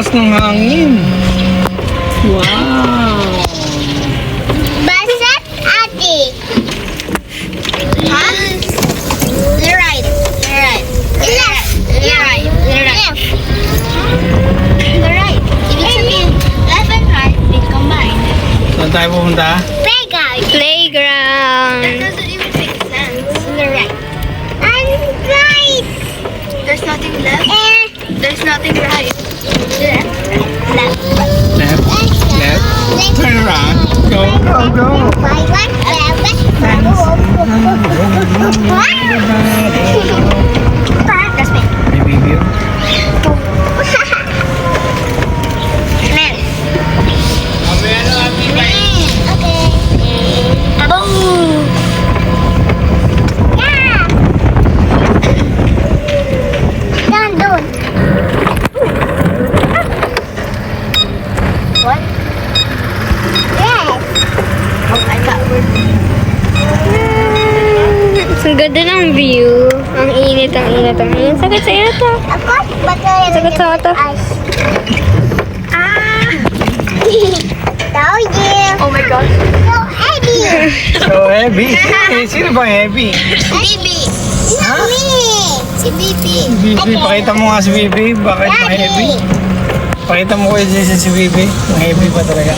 lakas ng hangin. Wow! Basat, ate. Huh? You're right. You're right. Left. You're right. You're right. You're right. Ibig sabihin, left and right, they combine. Saan tayo pupunta? Playground. That Playground. doesn't even make sense. You're right. I'm right. There's nothing left. There's nothing right. Left. Left. Left. Left. Turn around. Go, go, go. That's me. May video. Man. Okay. Boom. Yeah. Doon. What? Yes. Oh, I got word. Ang ganda ng view. Ang init, ang init, ang init. Sakit sa iyo to. Ako, bato Sakit sa ito. Ah! Told you. Oh my gosh. So heavy. So heavy. Sino bang heavy? Bibi. Ha? Me. Si Bibi. Bibi, pakita mo nga si Bibi. Bakit ma heavy? Pakita mo kayo dyan si Bibi. Ang heavy pa talaga.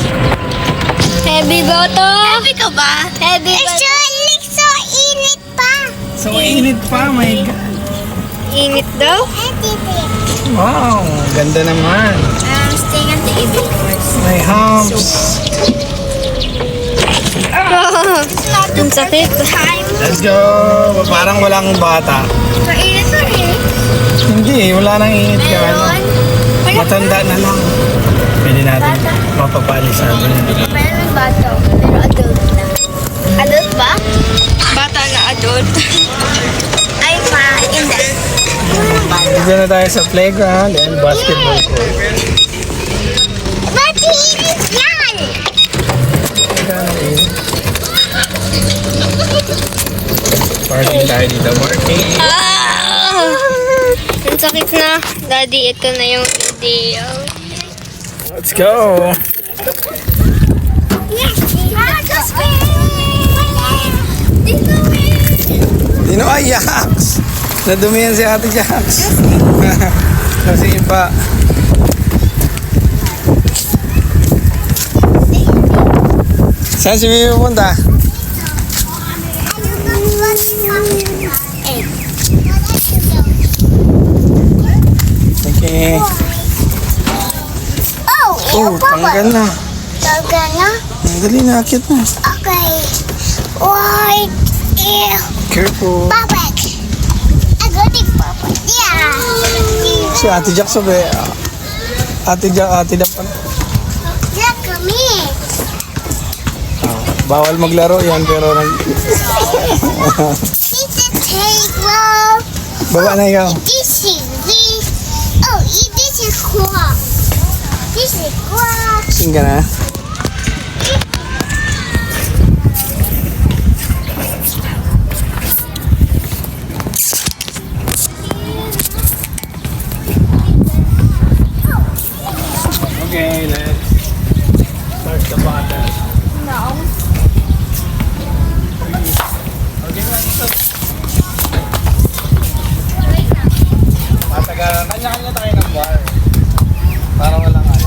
Heavy ba ito? Heavy ka ba? Heavy ba? So init pa. So init pa, my God. Init daw? Wow, ganda naman. I'm staying at the evening course. May humps. Oh, ang sakit. Let's go. Parang walang bata. Mainit na eh. Hindi, wala nang init ka. Ano? Matanda na lang. Pwede natin mapapalis natin. Meron bata, pero adult na. Adult ba? Bata na adult. Ay, hindi. Dito na tayo sa playground and basketball court. Ba't init yan? Parking tayo dito, parking. Ah! Ang sakit na. Daddy, ito na yung video. Let's go. Yes. Just Dito Dino, ay, Jax! Nadumihan si Ate Jax. Kasi iba. Saan si Bibi punta? Okay. Oh, tanggal na. Tanggal na? Dali na, akit na. Okay. Why? Careful. Babak. I got it, Papa. Yeah. Si Ate Jax sabi. Ate Jax pala. Look at me. Bawal maglaro yan pero This is table. baba na ikaw. This is this. Oh, this is clock. This is clock. Sing ka na. Okay, let's start the bottle. No. Okay, let's matagalan. Kanya-kanya tayo ng bar. Para walang ano.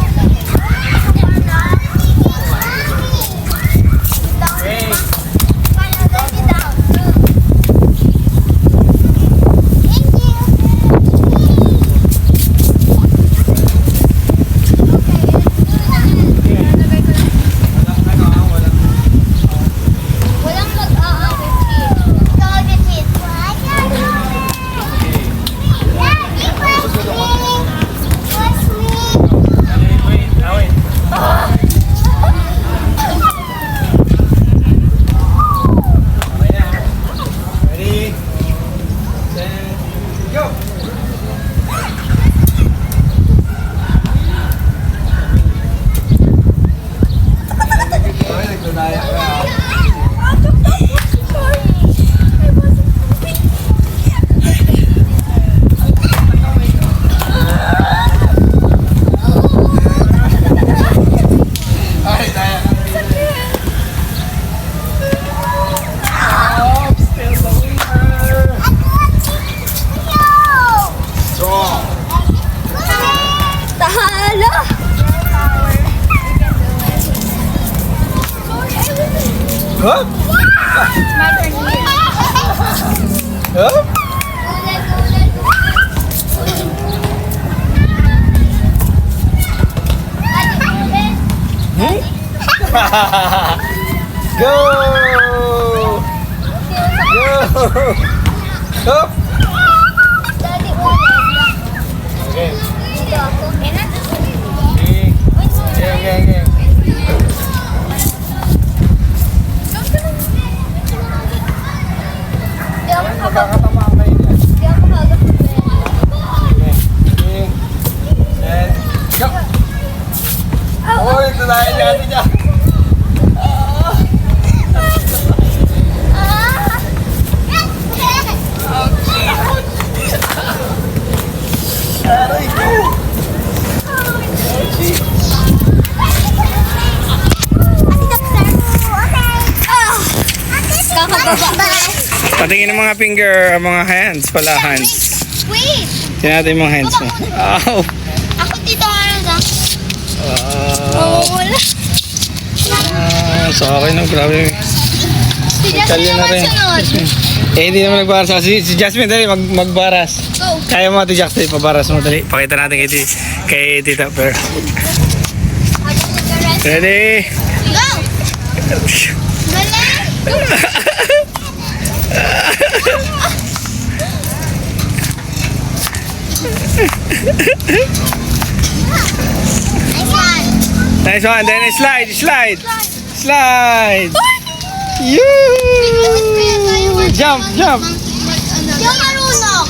Hop! Hop! Hmm? Go! Go! Hop! Okay. Okay. Magkakatamaan kayo dyan. Okay. And go! Oh, ito tayo dyan dyan. Aray ko! Patingin ng mga finger, mga hands pala, hands. Wait! Tingnan natin yung mga hands mo. Ow! Ako dito ano na? Wala. So okay no, grabe. Si Jasmine Kalya na naman rin. sunod. Hindi naman nagbaras. Si Jasmine, dali, magbaras. Go! Kaya mo ati Jax, dali, pabaras mo, dali. Pakita natin kay Tita Per. Ready? Go! Mali! Nice one! Nice one, then slide. You! Jump! Di ako marunong!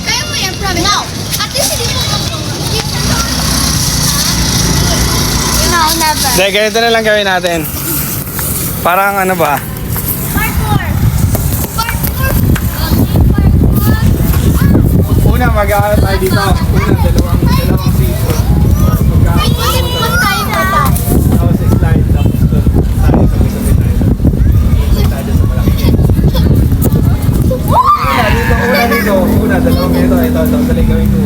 Kaya mo yan, promise. No! At least hindi mo No, never. Dahil ganito na lang gawin natin. Parang ano ba? Parkour! Una, mag-aaral tayo dito. Una, dalawang season. May isip mo tayo na. Tapos slide, tapos doon tayo sabay-sabay tayo. Sabay tayo sa malaki. Una, dalawang ganito. Ito, dali gawin ko.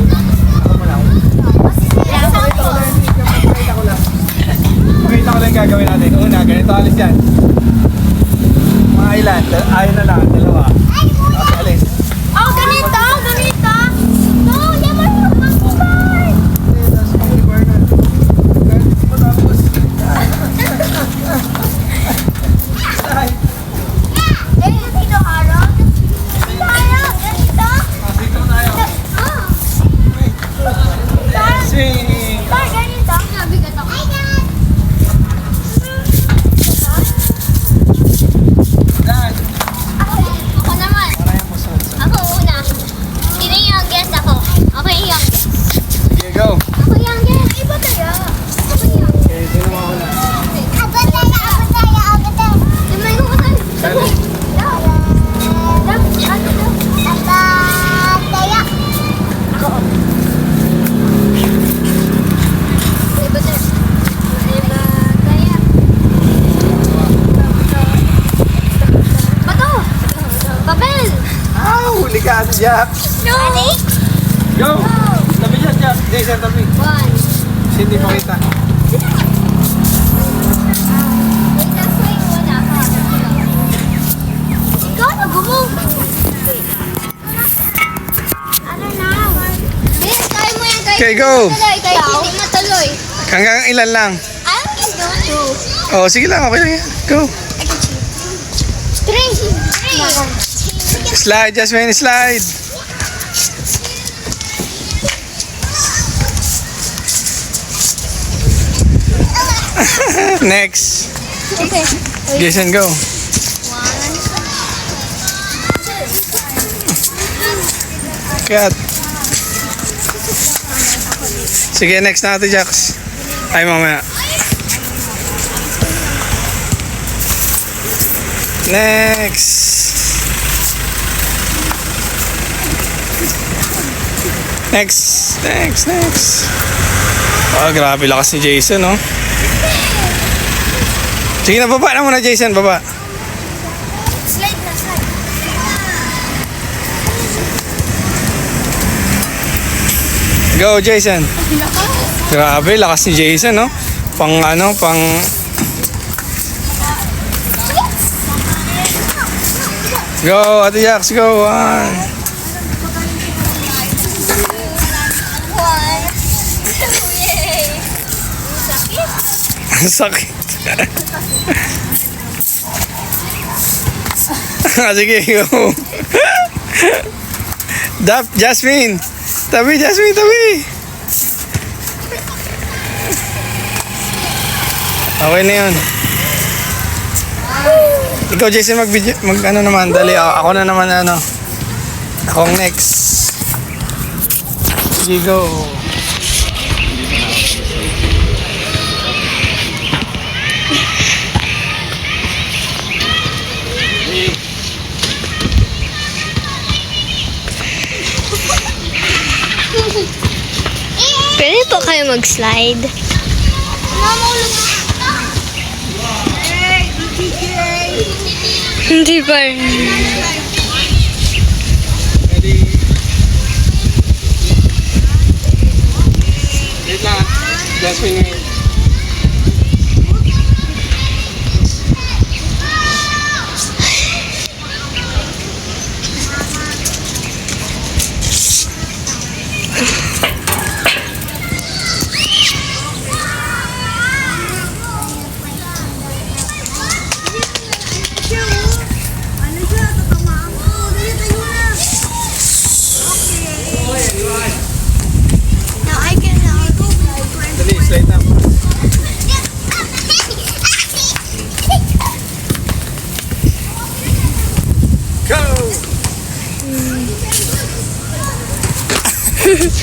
Ako mo lang. Pakita ko lang yung gagawin natin. Una, ganito alis yan. Mga ilan? Ayun na lang, dalawa. Tapos alis. Oh, ganito! No, yaman mo mag-bar! Tapos mag-bar na. Ganito mo tapos. Slide. Ganito, Harold. Ganito. Dito tayo. Swing. Ganito. Nabigat ako. Dan. Ako naman. Parang mo sunod. Ako una. Sino yung youngest ako? Ako yung youngest. Sige, go. Ako youngest. Iba tayo. Ako youngest. Okay, sino mo una? Ako tayo. Tumay ko tayo. Sali. Huli ka, Jack. Go! Tabi dyan, Jack. Jason, tabi. Hindi pakita. Ikaw na gumove. Ano na? Yes, kaya mo yan. Okay, go. Kaya hindi matuloy. Hanggang ilan lang? I can do two. Oh, sige lang. Okay lang yan. Go. Three. Slide, Jasmine. Slide. Next. Okay. Jason, go. Cut. Sige, next na ate Jax. Ay, mamaya. Next. Next. Oh, grabe lakas ni Jason, no? Sige na, baba na muna, Jason. Baba. Slide na, slide. Go, Jason. Grabe, lakas ni Jason, no? Pang ano, pang... Go, Ate Jax, go. 1. Yay! Ang sakit. Sige, go. Jasmine. Tabi, Jasmine, tabi. Okay na yun. Ikaw, Jason, ano naman, dali. Ako na naman, ano. Akong next. Sige, go. Pwede po kayo mag-slide. Hindi pa rin. Ready? Wait lang. Jasmine, wait. Dali, slide na. Go! Jasmine,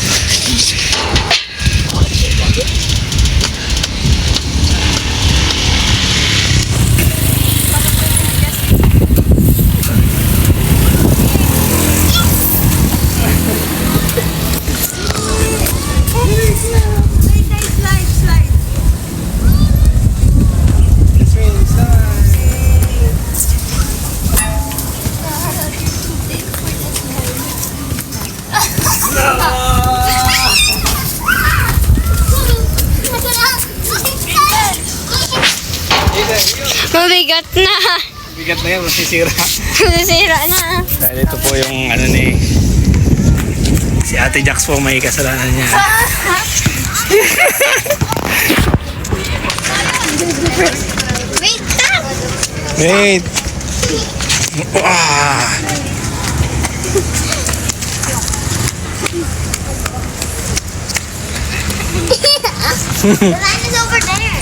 Mabigat na. bigat na yan, masisira. Nasira na. Dahil ito po yung ano ni si Ate Jax po, may kasalanan niya. Wait, stop! Wait. Ah. The line is over there.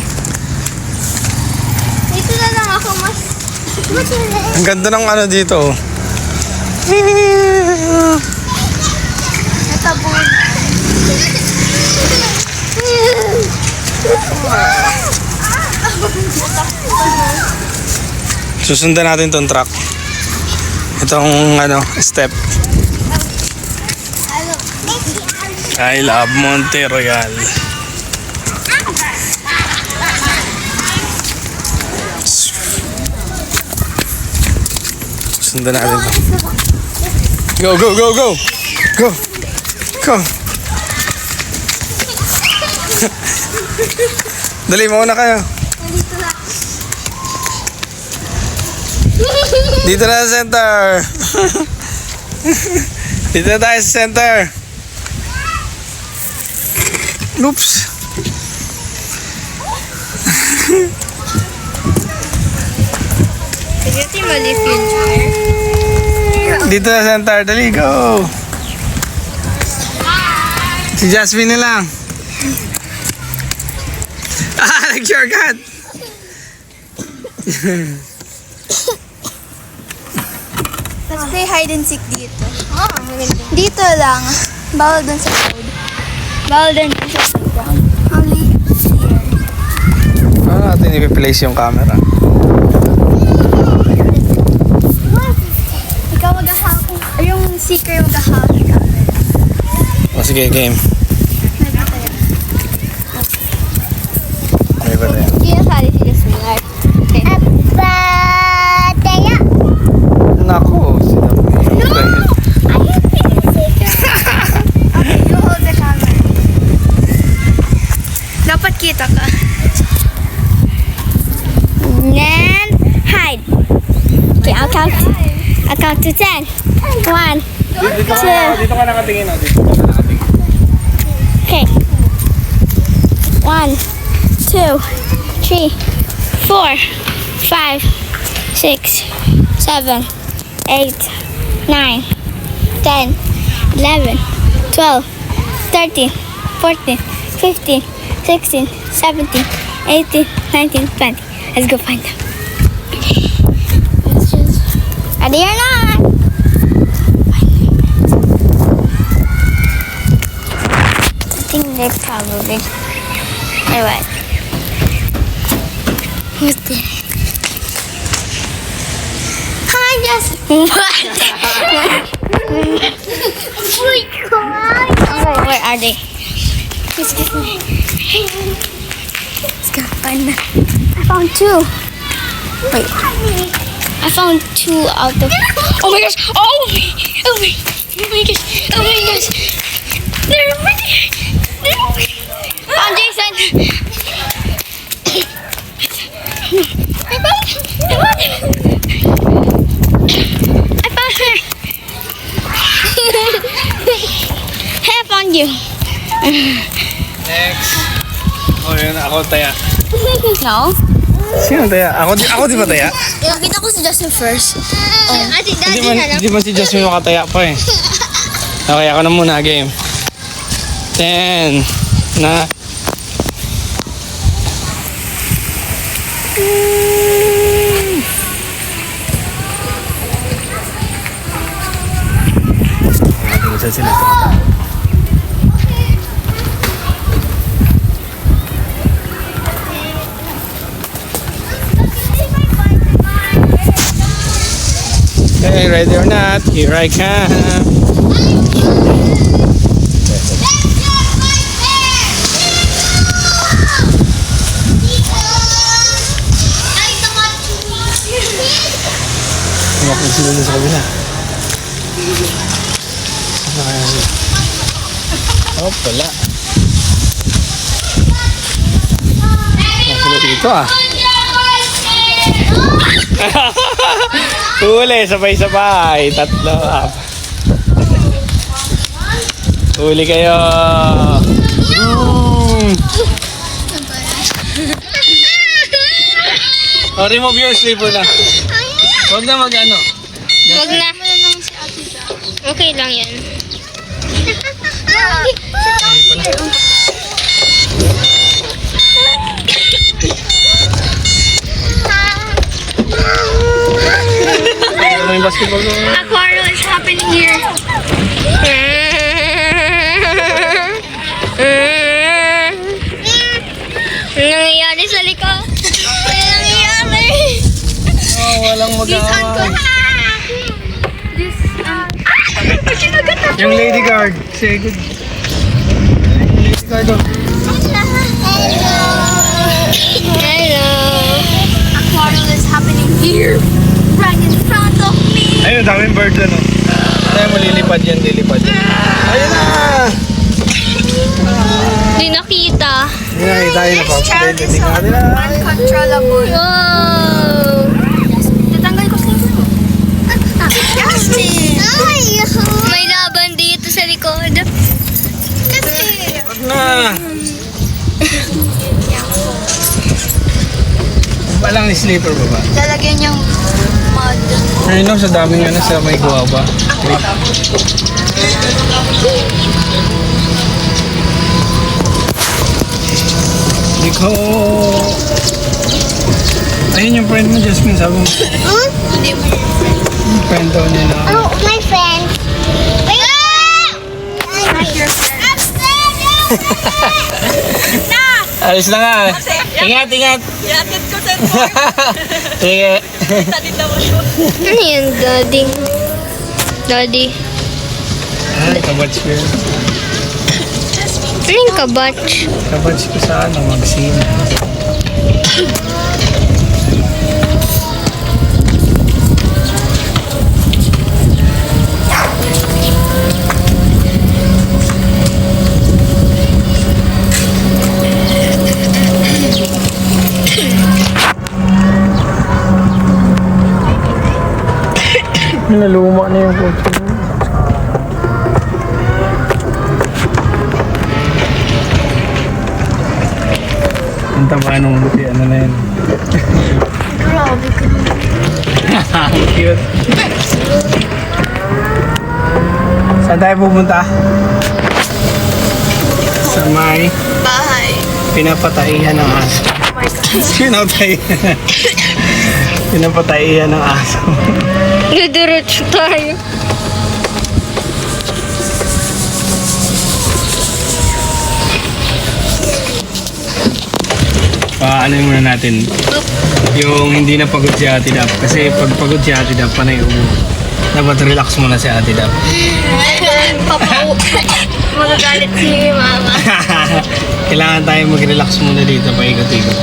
Dito na lang ako mas... What's your name? Ang ganda ng ano dito. Natabon. Susundan natin tong truck. Itong ano, step. I love Monte Royal. Sundan natin to. Go, go, go, go! Go! Go! Dali, mauna kayo. Dito na sa center. Dito na tayo sa center. Oops. Kasi mali future. Dito na center. Dali, go. Si Jasmine na lang. Nag-shortcut. Let's play hide and seek dito. Dito lang. Bawal dun sa road. Bawal dun sa playground. Only here. Paano natin i-place yung camera? Ikaw maghahakot. Yung seeker yung maghahakot ng camera. O sige, game. May bataya. May ba tayo? Hindi nasali si Jasmine. Okay. Bataya! Naku, sinabi mo yung tayo. Okay, you hold the camera. Dapat kita ka. And hide. Okay, I'll count. I count to 10. 1. Dito ka nakatingin. Okay. 1, 2, 3, 4, 5, 6, 7, 8, 9, 10, 11, 12, 13, 14, 15, 16, 17, 18, 19, 20. Let's go find them. Ready or not? I think they're probably. Alright. Who's there? Hi, Jess. What? Where are they? Let's go find them. I found 2. Wait. I found 2 out of. Oh my gosh! Oh my gosh! Oh my gosh! They're over there! They're over there! Found Jason! I found him! I found her! Hey, I found you! Next. Oh, yun. Ako taya. No? Sino taya? Ako di ba taya? Nakita ko si Justin first. Hindi man si Jasmine makataya pa eh. Okay, ako na muna. Game. 10. Na. Tingin sa sila ito. Okay, ready or not, here I come. Tumakbo sila doon sa kabila. Ano kaya sila? Oh, wala. Sila dito ah. Huli, sabay-sabay. 3, 4. Huli kayo. Oh, remove your slipper na. Huwag na mag-ano. Wag na. Okay lang yan. Ano yung basketball ko? Aquarium is happening here. Ano nangyayari sa likod? Ano nangyayari? Oh, walang mag-aaway. Yung lady guard. Say good. Lady guard oh. Hello. Aquarium is happening here, right in front of me. Ayun, daming birds ano. Tayo mo lilipad yan, lilipad yan. Ayun na! Di nakita. Hindi nakita yun na pa. Hindi natin na. Uncontrollable. Wow. Tatanggal ko sa ito. Justin! Ay! May laban dito sa likod. Huwag na! Walang sleeper ba ba? Lalagyan niyang mud. Ayun lang, sa daming ano sa may guwaba. Iko! Ayun yung friend mo, Jasmine, sabi mo. Hindi mo Yung friend daw niya na. Oh, my friend. Wait! Not your friend. Alis na nga. Ingat, ingat. Iatid ko sa Sige. Ano yan, daddy? Daddy. Ay, kabatch ko yun. Ano yung kabatch? Kabatch ko sa ano, magsin. Naluma na yung kotse. Ang taba nung buti, ano na yun. Grabe ka naman. Cute. Saan tayo pupunta? Sa may Bahay. pinapataihan ng aso. Oh my God. Pinapataihan. Pinapataihan ng aso. Didiretso tayo. Ano muna natin yung hindi na pagod si Ate Dap. Kasi pag pagod si Ate Dap, panay ubo. Dapat relax muna si Ate Dap. Magagalit si Mama. Kailangan tayo mag-relax muna dito, paikot-ikot.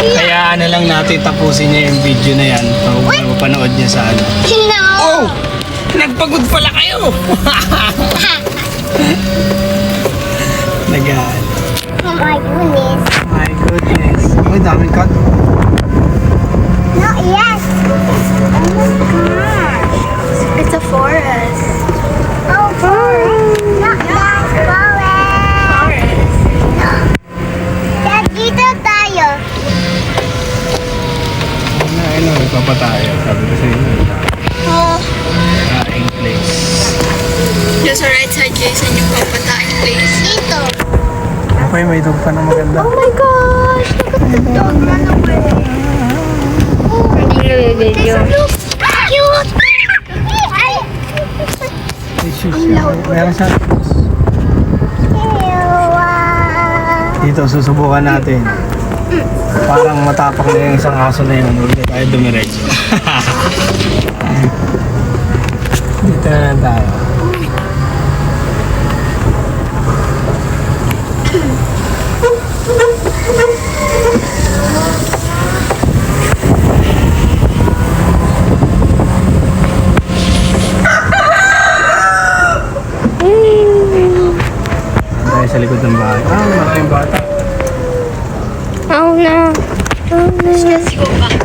Kaya ano lang natin, tapusin niya yung video na yan. Mapapanood niya sa ano. Hello. Oh! Nagpagod pala kayo! Nagaan. Oh my goodness. My goodness. Uy, daming cut. No, yes. Oh my gosh. It's a forest. Oh, forest. Not that forest. No. Dad, dito tayo. Ano, nagpapatayo. Sabi ko sa inyo. Oh. Kaing place. Just right side, Jason, yung papatayin place. Dito. Uy, may dog pa na maganda. Oh my gosh! Look at the dog run away. Hindi na video. Cute. Ay. May shoes siya. Meron siya. Dito, susubukan natin. Parang matapak na yung isang aso na yun. Huwag na tayo dumiretso. Dito na lang tayo. Tayo sa likod ng bahay. Ah, wala yung bata. Oh no. Oh no. Let's go back.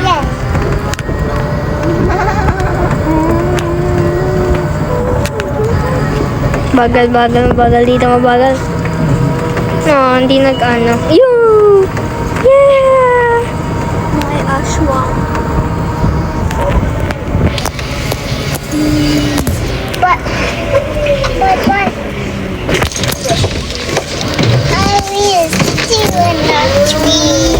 Yes. Bagal, bagal, mabagal dito, mabagal. No, hindi nag-ano. Yoo! Yeah! My aswang. But I will still in the tree.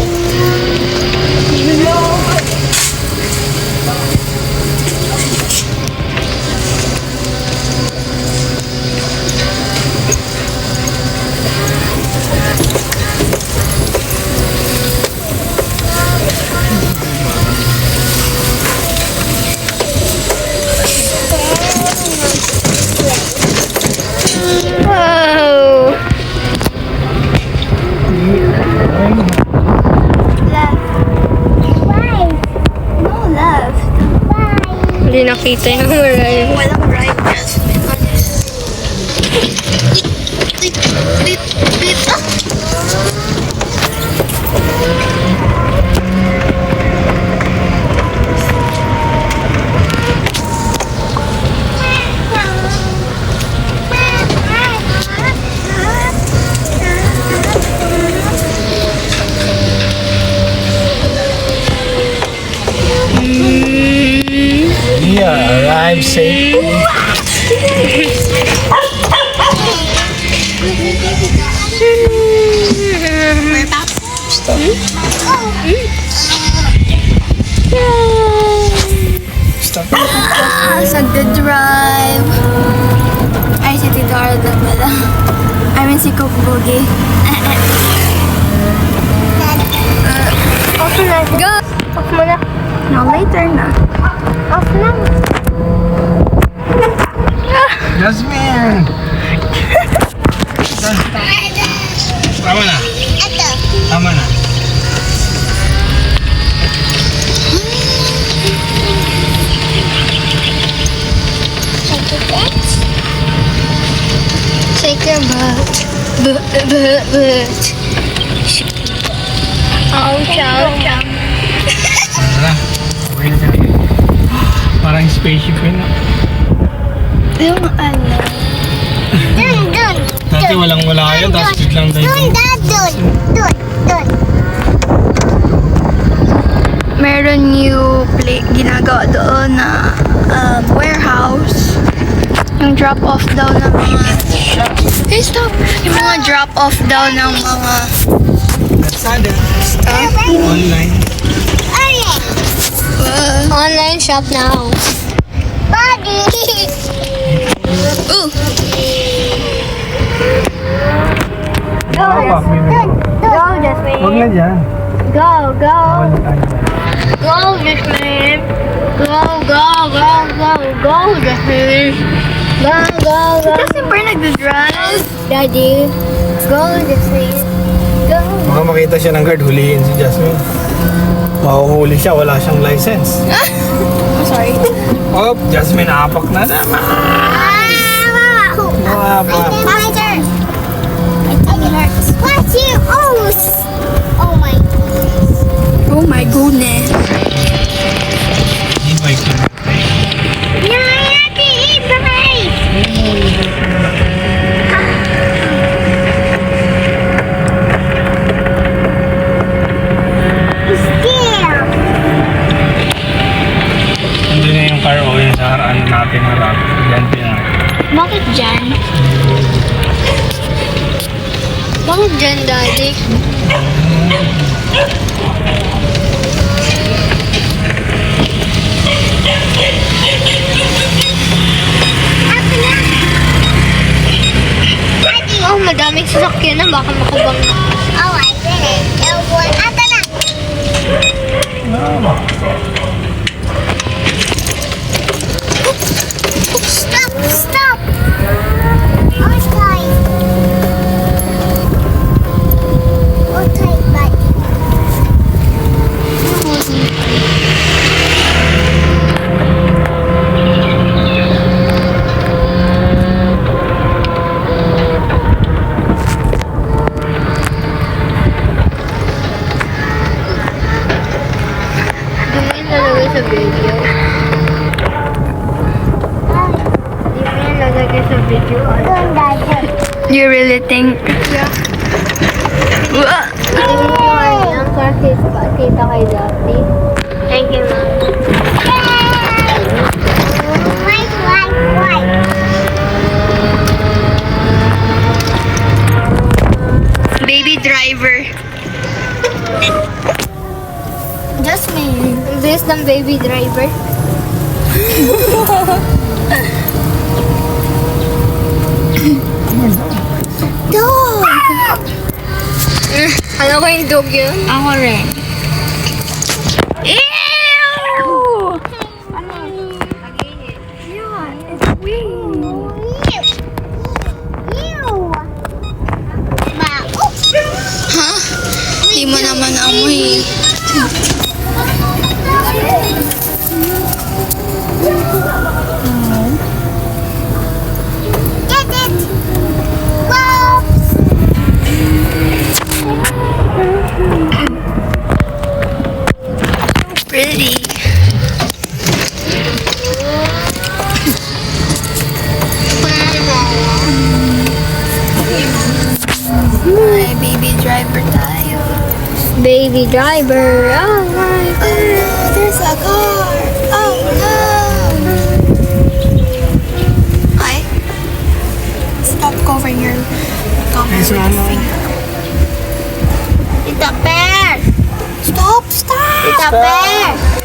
Wow! Left. Why? No, left. Why? Hindi nakita yung right. Walang right, Jasmine. Yeah, arrive safe. We're back. Stop. Stop. Sa the drive. Ay, si Tito Arda pala. I mean, si Cook Boogie. Off na. Go! Off mo na. No, later na. Off na. Jasmine! Tama na. Ito. Tama na. Shake your butt. Butt. Ouch, ouch. Parang spaceship yun. ah. Yung ano. Dun. Dati walang-wala kayo, tapos biglang Dun, dahil. Dad, dun. Dun. Meron new ginagawa doon na warehouse. Yung drop-off daw ng mga... Hey, stop! Yung mga drop-off daw ng mga Lazada. stuff. Online. Online shop now. Buddy. Ooh! Go, Jasmine. Huwag na dyan. Go. Bawal na tayo dyan. Go, Jasmine. Go, Jasmine. Go. Kasi pa nag-drive. Daddy. Go, Jasmine. Go. Baka makita siya ng guard, huliin si Jasmine. Mahuhuli siya, wala siyang license. I'm sorry. Oh, Jasmine, apak na naman. Apak. My turn. It hurts. What's your nose? Oh my. Oh my goodness. E-bike na. Nandun na yung car oil sa haraan natin harap. Yan pinaka. Bakit dyan? Bakit dyan, Daddy? Oh, madaming sasakyan na. Baka makabang na. Oh, I did it. Ata na. Stop. Okay, bye. Di mo yung lalagay sa video. Di mo yung lalagay sa video. You really think? Yeah. Ang kasi kita kay Daddy. Thank you, Mom. Baby driver. Jasmine. This ng baby driver. Dog! Alam ko yung dog yun? Ako rin. Ew! Yeah, it's weird. Ha? Di mo naman amoy. Get it! Whoops! Pretty. Ay, baby driver tayo. Baby driver. Oh my Oh no, there's a car. Oh no. Ay. Stop covering your camera with your finger. It's a bear. Stop, stop. It's a bear.